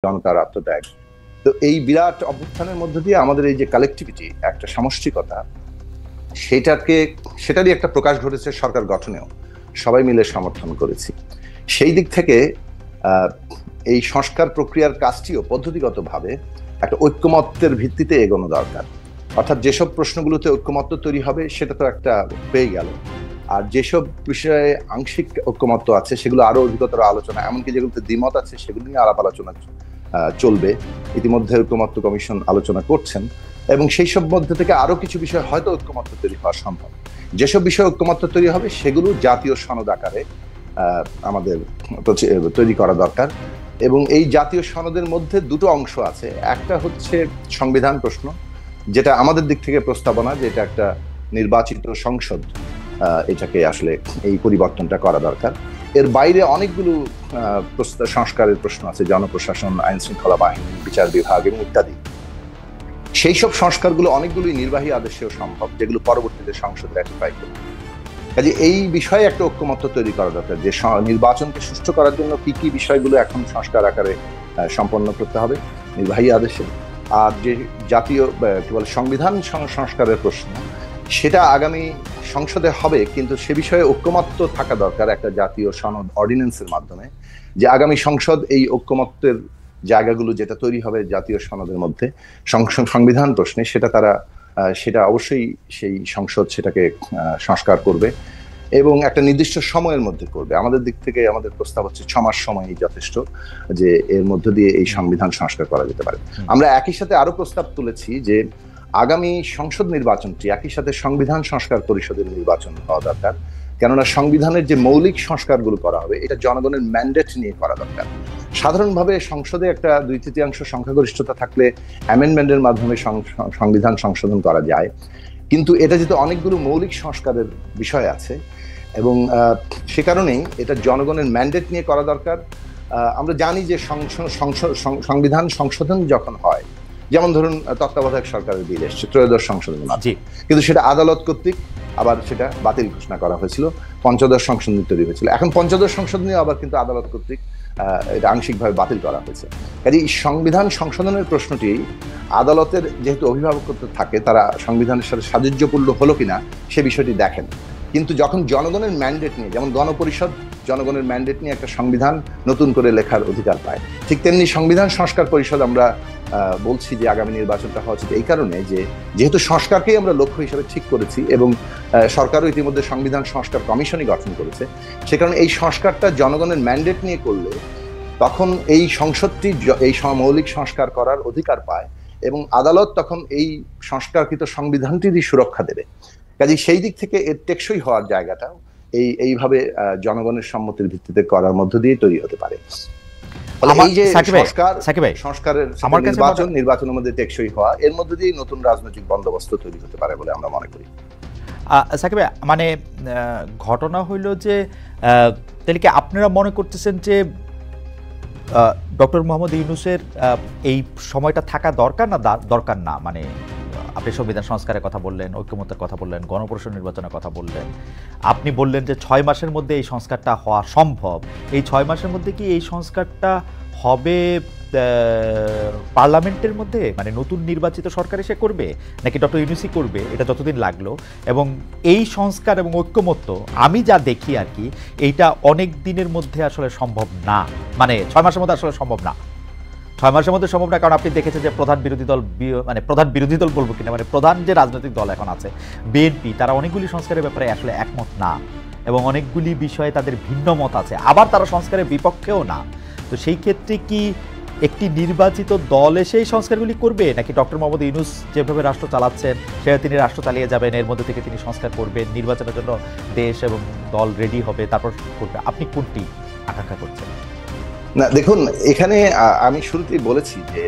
জনতার আত্মত্যাগ। তো এই বিরাট অভ্যুত্থানের মধ্য দিয়ে আমাদের এই যে কালেকটিভিটি, একটা সামষ্টিকতা, সেটারই একটা প্রকাশ ঘটেছে সরকার গঠনেও। সবাই মিলে সমর্থন করেছি। সেই দিক থেকে এই সংস্কার প্রক্রিয়ার কাজটিও পদ্ধতিগতভাবে একটা ঐক্যমত্যের ভিত্তিতে এগোনো দরকার। অর্থাৎ যেসব প্রশ্নগুলোতে ঐক্যমত্য তৈরি হবে সেটা তো একটা পেয়ে গেল, আর যেসব বিষয়ে আংশিক ঐক্যমত্য আছে সেগুলো আরো অধিকতর আলোচনা, এমনকি যেগুলোতে দ্বিমত আছে সেগুলো নিয়ে আলাপ আলোচনা চলবে। ইতিমধ্যে ঐক্যমত্য কমিশন আলোচনা করছেন এবং সেই সব মধ্যে থেকে আরো কিছু বিষয় হয়তো ঐক্যমত্য তৈরি হওয়া সম্ভব। যেসব বিষয়ে ঐক্যমত্য তৈরি হবে সেগুলো জাতীয় সনদ আকারে আমাদের তৈরি করা দরকার। এবং এই জাতীয় সনদের মধ্যে দুটো অংশ আছে। একটা হচ্ছে সংবিধান প্রশ্ন, যেটা আমাদের দিক থেকে প্রস্তাবনা, যেটা একটা নির্বাচিত সংসদ, এটাকে আসলে এই পরিবর্তনটা করা দরকার। এর বাইরে অনেকগুলো সংস্কারের প্রশ্ন আছে, জনপ্রশাসন, আইন শৃঙ্খলা বাহিনী, বিচার বিভাগ এবং ইত্যাদি। সেই সব সংস্কারগুলো অনেকগুলোই নির্বাহী আদেশেও সম্ভব, যেগুলো পরবর্তীতে সংসদ র্যাটিফাই করবে। কাজে এই বিষয়ে একটা ঐক্যমত্য তৈরি করা দরকার যে নির্বাচনকে সুষ্ঠু করার জন্য কি কি বিষয়গুলো এখন সংস্কার আকারে সম্পন্ন করতে হবে নির্বাহী আদেশে। আর যে জাতীয় কি বলে সংবিধান সংস্কারের প্রশ্ন, সেটা আগামী সংসদে হবে, কিন্তু সে বিষয়ে ঐক্যমত্য থাকা দরকার একটা জাতীয় সনদ অর্ডিন্যান্সের মাধ্যমে, যে আগামী সংসদ এই ঐক্যমত্যের জায়গাগুলো যেটা তৈরি হবে জাতীয় সনদের মধ্যে সংবিধান প্রশ্নে, সেটা অবশ্যই সেই সংসদ সেটাকে সংস্কার করবে এবং একটা নির্দিষ্ট সময়ের মধ্যে করবে। আমাদের দিক থেকে আমাদের প্রস্তাব হচ্ছে 6 মাস সময়ই যথেষ্ট, যে এর মধ্য দিয়ে এই সংবিধান সংস্কার করা যেতে পারে। আমরা একই সাথে আরো প্রস্তাব তুলেছি যে আগামী সংসদ নির্বাচনটি একই সাথে সংবিধান সংস্কার পরিষদের নির্বাচন হওয়া দরকার, কেননা সংবিধানের যে মৌলিক সংস্কারগুলো করা হবে এটা জনগণের ম্যান্ডেট নিয়ে করা দরকার। সাধারণভাবে সংসদে একটা 2/3 সংখ্যাগরিষ্ঠতা থাকলে অ্যামেন্ডমেন্টের মাধ্যমে সংবিধান সংশোধন করা যায়, কিন্তু এটা যেহেতু অনেকগুলো মৌলিক সংস্কারের বিষয় আছে এবং সে কারণেই এটা জনগণের ম্যান্ডেট নিয়ে করা দরকার। আমরা জানি যে সংবিধান সংশোধন যখন হয়, যেমন ধরুন তত্ত্বাবধায়ক সরকারের বিল এসছে 13th সংশোধন, কিন্তু সেটা আদালত কর্তৃক আবার সেটা বাতিল ঘোষণা করা হয়েছিল, 15th সংশোধনী তৈরি হয়েছিল। এখন 15th সংশোধনী আবার কিন্তু আদালত কর্তৃক এটা আংশিকভাবে বাতিল করা হয়েছে। কাজে এই সংবিধান সংশোধনের প্রশ্নটি আদালতের যেহেতু অভিভাবকত্ব থাকে, তারা সংবিধানের সাথে সাযুজ্যপূর্ণ হলো কিনা সে বিষয়টি দেখেন। কিন্তু যখন জনগণের ম্যান্ডেট নিয়ে, যেমন গণপরিষদ জনগণের ম্যান্ডেট নিয়ে একটা সংবিধান নতুন করে লেখার অধিকার পায়, ঠিক তেমনি সংবিধান সংস্কার পরিষদ আমরা বলছি যে আগামী নির্বাচনটা হওয়া উচিত এই কারণে যে যেহেতু সংস্কারকেই আমরা লক্ষ্য হিসেবে ঠিক করেছি এবং সরকারও ইতিমধ্যে সংবিধান সংস্কার কমিশনই গঠন করেছে, সে কারণে এই সংস্কারটা জনগণের ম্যান্ডেট নিয়ে করলে তখন এই সংসদটি এই মৌলিক সংস্কার করার অধিকার পায় এবং আদালত তখন এই সংস্কারকৃত সংবিধানটিরই সুরক্ষা দেবে। কাজে সেই দিক থেকে এর টেকসই হওয়ার জায়গাটা এইভাবে জনগণের সম্মতির ভিত্তিতে করার মধ্য দিয়ে তৈরি হতে পারে। এই যে সংস্কারের নির্বাচনের মধ্যে টেকসই হওয়া, এর মধ্যে দিয়ে নতুন রাজনৈতিক বন্দোবস্ত তৈরি হতে পারে বলে আমরা মনে করি। সাকিব ভাই, মানে ঘটনা হইল যে তাহলে কি আপনারা মনে করতেছেন যে ডক্টর মোহাম্মদ ইউনূসের এই সময়টা থাকা দরকার না দরকার না? মানে আপনি সংবিধান সংস্কারের কথা বললেন, ঐক্যমত্যের কথা বললেন, গণপরিষদ নির্বাচনের কথা বললেন, আপনি বললেন যে 6 মাসের মধ্যে এই সংস্কারটা হওয়া সম্ভব। এই 6 মাসের মধ্যে কি এই সংস্কারটা হবে পার্লামেন্টের মধ্যে, মানে নতুন নির্বাচিত সরকার এসে করবে, নাকি ডক্টর ইউনূসই করবে? এটা যতদিন লাগলো, এবং এই সংস্কার এবং ঐক্যমত্য আমি যা দেখি আর কি, এইটা অনেক দিনের মধ্যে আসলে সম্ভব না, মানে 6 মাসের মধ্যে আসলে সম্ভব না। 6 মাসের মধ্যে সম্ভব না, কারণ আপনি দেখেছেন যে প্রধান বিরোধী দল বলবো কিনা, মানে প্রধান যে রাজনৈতিক দল এখন আছে বিএনপি, তারা অনেকগুলি সংস্কারের ব্যাপারে আসলে একমত না এবং অনেকগুলি বিষয়ে তাদের ভিন্ন মত আছে, আবার তারা সংস্কারের বিপক্ষেও না। তো সেই ক্ষেত্রে কি একটি নির্বাচিত দল এসে এই সংস্কারগুলি করবে, নাকি ডক্টর মোহাম্মদ ইউনূস যেভাবে রাষ্ট্র চালাচ্ছেন সেভাবে তিনি রাষ্ট্র চালিয়ে যাবেন, এর মধ্যে থেকে তিনি সংস্কার করবেন, নির্বাচনের জন্য দেশ এবং দল রেডি হবে, তারপর করবে? আপনি কোনটি আকাঙ্ক্ষা করছেন? না, দেখুন, এখানে আমি শুরুতেই বলেছি যে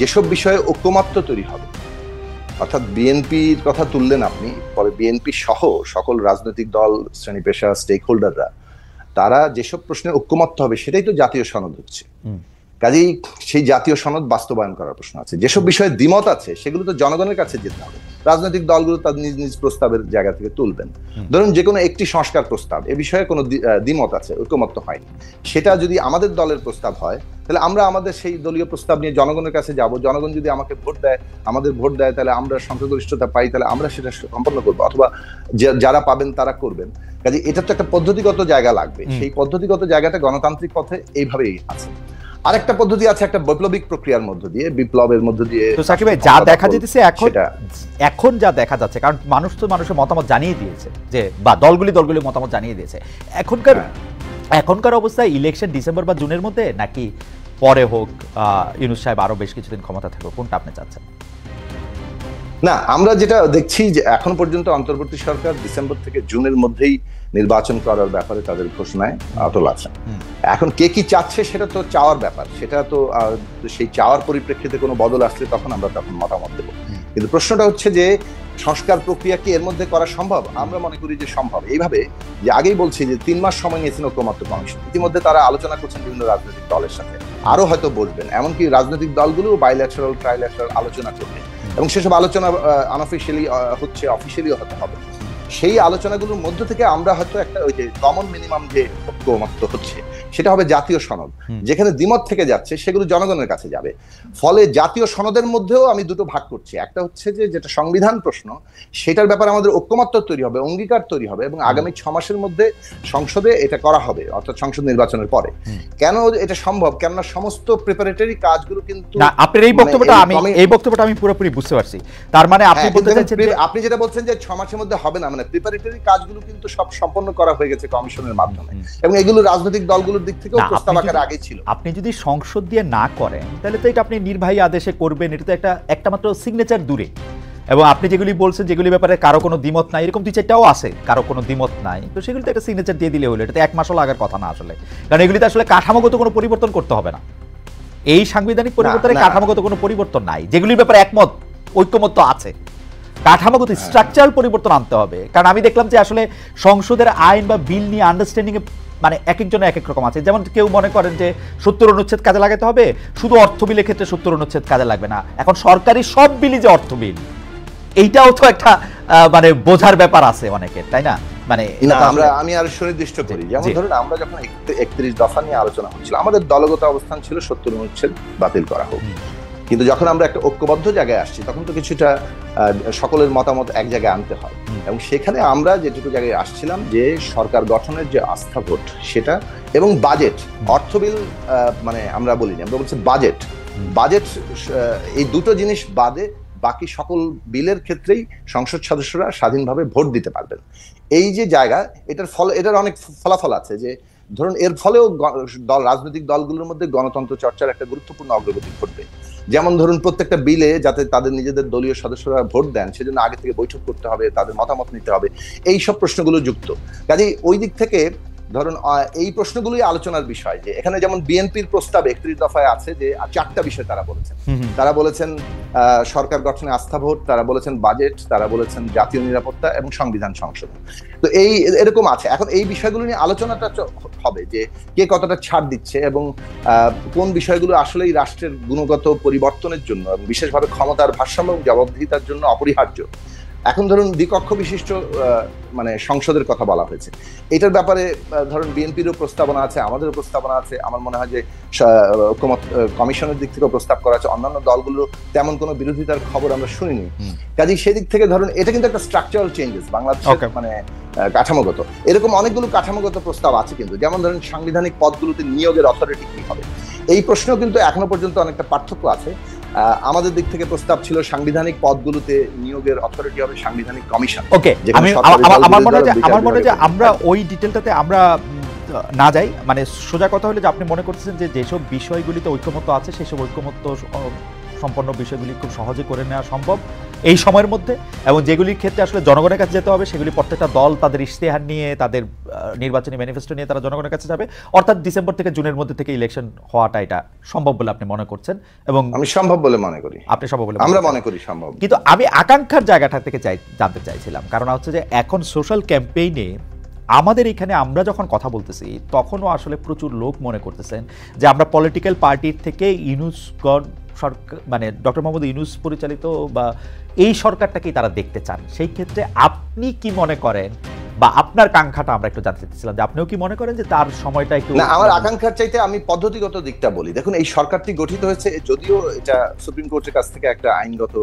যেসব বিষয়ে ঐক্যমত্য তৈরি হবে, অর্থাৎ বিএনপির কথা তুললেন আপনি, পরে বিএনপি সহ সকল রাজনৈতিক দল, শ্রেণী পেশা, স্টেক হোল্ডাররা, তারা যেসব প্রশ্নে ঐক্যমত্য হবে সেটাই তো জাতীয় সনদ হচ্ছে। কাজেই সেই জাতীয় সনদ বাস্তবায়ন করার প্রশ্ন আছে। যেসব বিষয়ে দ্বিমত আছে সেগুলো তো জনগণের কাছে যেতে হবে। রাজনৈতিক দলগুলো তাদের নিজ নিজ প্রস্তাবের জায়গা থেকে তুলবেন। ধরুন যে কোনো একটি সংস্কার প্রস্তাব, এ বিষয়ে কোনো দ্বিমত আছে, ঐকমত্য হয়নি, সেটা যদি আমাদের দলের প্রস্তাব হয় তাহলে আমরা আমাদের সেই দলীয় প্রস্তাব নিয়ে জনগণের কাছে যাব। জনগণ যদি আমাকে ভোট দেয়, আমাদের ভোট দেয়, তাহলে আমরা সংখ্যাগরিষ্ঠতা পাই, তাহলে আমরা সেটা সম্পন্ন করবো, অথবা যারা পাবেন তারা করবেন। কাজে এটা তো একটা পদ্ধতিগত জায়গা লাগবে, সেই পদ্ধতিগত জায়গাটা গণতান্ত্রিক পথে এইভাবেই আছে। আরেকটা পদ্ধতি আছে একটা বৈপ্লবিক প্রক্রিয়ার মধ্য দিয়ে, বিপ্লবের মধ্য দিয়ে। তো সাকিব ভাই, যা দেখা যেতেছে এখন যা দেখা যাচ্ছে, কারণ মানুষ তো মানুষের মতামত জানিয়ে দিয়েছে, যে বা দলগুলি মতামত জানিয়ে দিয়েছে, এখনকার অবস্থায় ইলেকশন ডিসেম্বর বা জুনের মধ্যে, নাকি পরে হোক, ইউনূস সাহেব আরো বেশ কিছুদিন ক্ষমতা থাকবে, কোনটা আপনি চাচ্ছেন? না, আমরা যেটা দেখছি যে এখন পর্যন্ত অন্তর্বর্তী সরকার ডিসেম্বর থেকে জুনের মধ্যেই নির্বাচন করার ব্যাপারে তাদের ঘোষণায় অটল আছে। এখন কে কি চাচ্ছে সেটা তো চাওয়ার ব্যাপার, সেটা তো সেই চাওয়ার পরিপ্রেক্ষিতে কোনো বদল আসলে তখন মতামত দেবো। কিন্তু প্রশ্নটা হচ্ছে যে সংস্কার প্রক্রিয়া কি এর মধ্যে করা সম্ভব? আমরা মনে করি যে সম্ভব। এইভাবে যে আগেই বলছি যে 3 মাস সময় নিয়েছেন ঐকমত্য কমিশন, ইতিমধ্যে তারা আলোচনা করছেন বিভিন্ন রাজনৈতিক দলের সাথে, আরো হয়তো বসবেন, এমনকি রাজনৈতিক দলগুলো বাইল্যাটারাল ট্রাইল্যাটারাল আলোচনা করবে, এবং সেসব আলোচনা আনঅফিশিয়ালি হচ্ছে, অফিশিয়ালিও হতে হবে। সেই আলোচনাগুলোর মধ্য থেকে আমরা হয়তো একটা ওই যে কমন মিনিমাম যে ঐকমত্য হচ্ছে সেটা হবে জাতীয় সনদ, যেখানে দ্বিমত থেকে যাচ্ছে সেগুলো জনগণের কাছে যাবে। ফলে জাতীয় সনদের মধ্যেও আমি দুটো ভাগ করছি, একটা হচ্ছে যে যেটা সংবিধান প্রশ্ন, সেটার ব্যাপারে আমাদের ঐকমত্য তৈরি হবে, অঙ্গীকার তৈরি হবে, এবং আগামী 6 মাসের মধ্যে সংসদে এটা করা হবে, অর্থাৎ সংসদ নির্বাচনের পরে। কেন এটা সম্ভব? কেননা সমস্ত প্রিপারেটরি কাজগুলো কিন্তু আপনার এই বক্তব্যটা আমি পুরোপুরি বুঝতে পারছি। তার মানে আপনি বলতে চাইছেন যে আপনি যেটা বলছেন যে 6 মাসের মধ্যে হবে না, মানে প্রিপারেটরি কাজগুলো কিন্তু সব সম্পন্ন করা হয়ে গেছে কমিশনের মাধ্যমে, এবং এগুলো রাজনৈতিক দলগুলোর দিক থেকেও প্রস্তাব আকারে আগে ছিল। আপনি যদি সংসদ দিয়ে না করেন তাহলে তো এটা আপনি নির্বাহী আদেশে করবেন, এটা তো একটা মাত্র সিগনেচার দূরে। এবং আপনি যেগুলি বলছেন, যেগুলি ব্যাপারে কারো কোনো দ্বিমত নাই, এরকম 2-4টাও আছে কারো কোনো দ্বিমত নাই, তো সেগুলিতে একটা সিগনেচার দিয়ে দিলে হলো। এটাতে 1 মাসও লাগার কথা না আসলে, কারণ এগুলিতে আসলে কাঠামোগত কোনো পরিবর্তন করতে হবে না। এই সাংবিধানিক পরিবর্তনে কাঠামোগত কোনো পরিবর্তন নাই, যেগুলির ব্যাপারে ঐকমত্য আছে। কাঠামোগত স্ট্রাকচারাল পরিবর্তন আনতে হবে। কারণ আমি দেখলাম যে আসলে সংসদের আইন বা বিল নিয়ে আন্ডারস্ট্যান্ডিং এ মানে এক একজনের এক এক রকম আছে। যেমন কেউ মনে করেন যে 70 অনুচ্ছেদ কাজে লাগাতে হবে, শুধু অর্থ বিলের ক্ষেত্রে 70 অনুচ্ছেদ কাজে লাগবে না। এখন সরকারি সব বিলই যে অর্থ বিল, এইটাও তো একটা মানে বোঝার ব্যাপার আছে অনেকের, তাই না? মানে আমি আর সুনির্দিষ্ট করি, যেমন ধরুন আমরা যখন 31 দফা নিয়ে আলোচনা হচ্ছিল, আমাদের দলগত অবস্থান ছিল 70 অনুচ্ছেদ বাতিল করা হোক। কিন্তু যখন আমরা একটা ঐক্যবদ্ধ জায়গায় আসছি, তখন তো কিছুটা সকলের মতামত এক জায়গায় আনতে হয়, এবং সেখানে আমরা যেটুকু জায়গায় আসছিলাম যে সরকার গঠনের যে আস্থা ভোট সেটা, এবং বাজেট, অর্থ বিল মানে আমরা বলিনি, আমরা বলছি বাজেট, এই দুটো জিনিস বাদে বাকি সকল বিলের ক্ষেত্রেই সংসদ সদস্যরা স্বাধীনভাবে ভোট দিতে পারবেন। এই যে জায়গা, এটার অনেক ফলাফল আছে, যে ধরুন এর ফলেও রাজনৈতিক দলগুলোর মধ্যে গণতন্ত্র চর্চার একটা গুরুত্বপূর্ণ অগ্রগতি ঘটবে। যেমন ধরুন প্রত্যেকটা বিলে যাতে তাদের নিজেদের দলীয় সদস্যরা ভোট দেন, সেজন্য আগে থেকে বৈঠক করতে হবে, তাদের মতামত নিতে হবে, এই সব প্রশ্নগুলো যুক্ত। কাজেই ওই দিক থেকে ধরুন এই প্রশ্নগুলোই আলোচনার বিষয়। যে এখানে যেমন বিএনপির প্রস্তাব 31 দফায় আছে যে 4টা বিষয় তারা বলেছেন সরকার গঠনে আস্থা ভোট, তারা বলেছেন বাজেট, তারা বলেছেন জাতীয় নিরাপত্তা এবং সংবিধান সংশোধন। তো এরকম আছে। এখন এই বিষয়গুলো নিয়ে আলোচনাটা হবে যে কে কতটা ছাড় দিচ্ছে, এবং কোন বিষয়গুলো আসলেই রাষ্ট্রের গুণগত পরিবর্তনের জন্য, বিশেষভাবে ক্ষমতার ভারসাম্য এবং জবাবদিহিতার জন্য অপরিহার্য। এখন ধরুন দ্বিকক্ষ বিশিষ্ট মানে সংসদের কথা বলা হয়েছে, এটার ব্যাপারে ধরুন বিএনপিরও প্রস্তাবনা আছে, আমাদেরও প্রস্তাবনা আছে, আমার মনে হয় যে কমিশনের দিক থেকেও প্রস্তাব করা আছে, অন্যান্য দলগুলো তেমন কোনো বিরোধিতার খবর আমরা শুনিনি। কাজেই সেদিক থেকে ধরুন এটা কিন্তু একটা স্ট্রাকচারাল চেঞ্জেস বাংলাদেশের মানে কাঠামোগত, এরকম অনেকগুলো কাঠামোগত প্রস্তাব আছে। কিন্তু যেমন ধরুন সাংবিধানিক পদগুলোতে নিয়োগের অথরিটি কি হবে, এই প্রশ্ন কিন্তু এখনো পর্যন্ত অনেকটা পার্থক্য আছে। আমাদের দিক থেকে প্রস্তাব ছিল সাংবিধানিক পদগুলোতে নিয়োগের অথরিটি হবে সাংবিধানিক কমিশন। ওকে, আমার মনে হয় যে আমরা ওই ডিটেলটাতে আমরা না যাই। মানে সোজা কথা হলো যে আপনি মনে করছেন যে যেসব বিষয়গুলিতে ঐক্যমত্য আছে সেসব ঐক্যমত্য সম্পন্ন বিষয়গুলি খুব সহজে করে নেওয়া সম্ভব এই সময়ের মধ্যে, এবং যেগুলির ক্ষেত্রে আসলে জনগণের কাছে যেতে হবে সেগুলি প্রত্যেকটা দল তাদের ইশতেহার নিয়ে, তাদের নির্বাচনী ম্যানিফেস্টো নিয়ে তারা জনগণের কাছে যাবে। অর্থাৎ ডিসেম্বর থেকে জুনের মধ্যে থেকে ইলেকশন হওয়াটা এটা সম্ভব বলে আপনি মনে করছেন, এবং আমি সম্ভব বলে মনে করি, আপনি সম্ভব বলে আমরা মনে করি সম্ভব। কিন্তু আমি আকাঙ্ক্ষার জায়গাটা থেকে জানতে চাইছিলাম, কারণ হচ্ছে যে এখন সোশ্যাল ক্যাম্পেইনে আমাদের এখানে আমরা যখন কথা বলতেছি তখনও আসলে প্রচুর লোক মনে করতেছেন যে আমরা পলিটিক্যাল পার্টির থেকে ইউনূসগণ সরকার মানে ডক্টর মোহাম্মদ ইউনূস পরিচালিত বা এই সরকারটাকেই তারা দেখতে চান। সেই ক্ষেত্রে আপনি কি মনে করেন বা আপনার কাঙ্ক্ষাটা আমরা একটু জানতে চাচ্ছিলাম যে আপনিও কি মনে করেন যে তার সময়টা একটু না, আমার আকাঙ্ক্ষার চাইতে আমি পদ্ধতিগত দিকটা বলি। দেখুন, এই সরকারটি গঠিত হয়েছে যদিও এটা সুপ্রিম কোর্টের কাছ থেকে একটা আইনগত